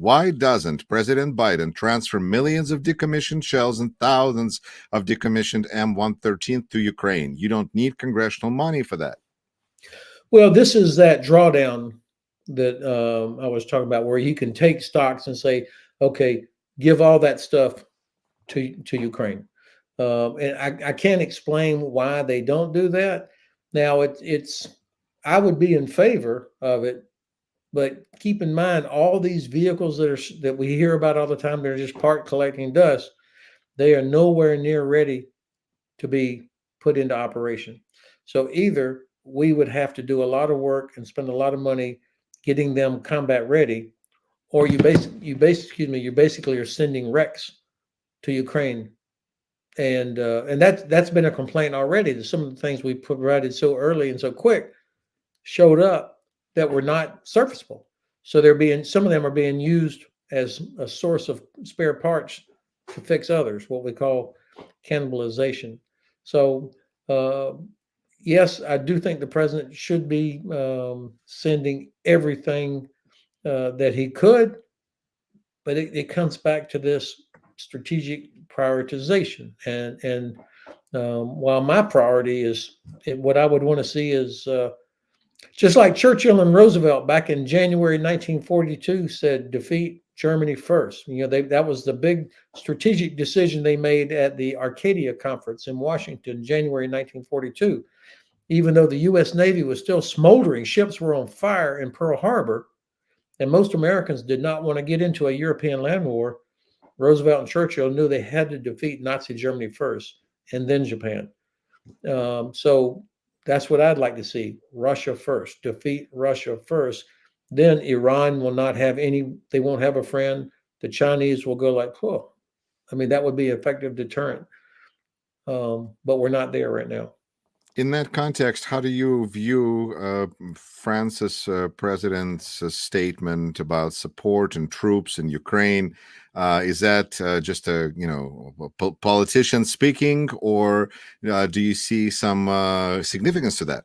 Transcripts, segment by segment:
Why doesn't President Biden transfer millions of decommissioned shells and thousands of decommissioned M113 to Ukraine? You don't need congressional money for that. Well, this is that drawdown that I was talking about, where you can take stocks and say, okay, give all that stuff to Ukraine. And I can't explain why they don't do that. Now, I would be in favor of it, but keep in mind, all these vehicles that we hear about all the time, they're just parked collecting dust. They are nowhere near ready to be put into operation. So either we would have to do a lot of work and spend a lot of money getting them combat ready, or you basically are sending wrecks to Ukraine. And that's been a complaint already, that some of the things we provided so early and so quick showed up that were not surfaceable. So some of them are being used as a source of spare parts to fix others, what we call cannibalization. So yes, I do think the president should be sending everything that he could, but it comes back to this strategic prioritization. And while my priority is, what I would want to see is, just like Churchill and Roosevelt back in January 1942 said, defeat Germany first. That was the big strategic decision they made at the Arcadia Conference in Washington, January 1942. Even though the U.S. Navy was still smoldering, ships were on fire in Pearl Harbor, and most Americans did not want to get into a European land war, Roosevelt and Churchill knew they had to defeat Nazi Germany first, and then Japan. So that's what I'd like to see. Russia first, defeat Russia first. Then Iran will not have they won't have a friend. The Chinese will go like, oh, I mean, that would be an effective deterrent. But we're not there right now. In that context, how do you view France's president's statement about support and troops in Ukraine? Is that just a politician speaking, or do you see some significance to that?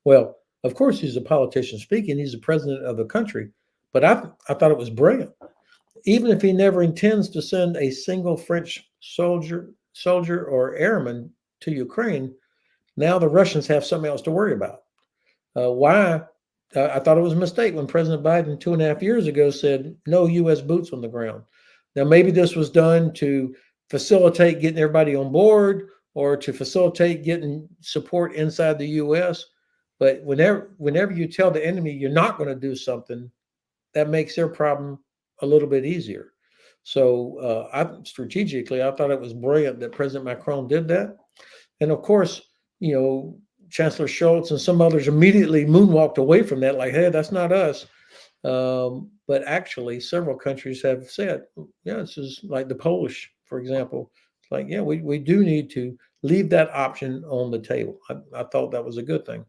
Well, of course, he's a politician speaking. He's the president of the country, but I thought it was brilliant. Even if he never intends to send a single French soldier or airman to Ukraine, now the Russians have something else to worry about. Why? I thought it was a mistake when President Biden 2.5 years ago said no U.S. boots on the ground. Now, maybe this was done to facilitate getting everybody on board, or to facilitate getting support inside the U.S. But whenever you tell the enemy you're not going to do something, that makes their problem a little bit easier. So strategically, I thought it was brilliant that President Macron did that. And of course, Chancellor Scholz and some others immediately moonwalked away from that, like, hey, that's not us. But actually, several countries have said, yeah, this is like the Polish, for example. It's like, yeah, we do need to leave that option on the table. I thought that was a good thing.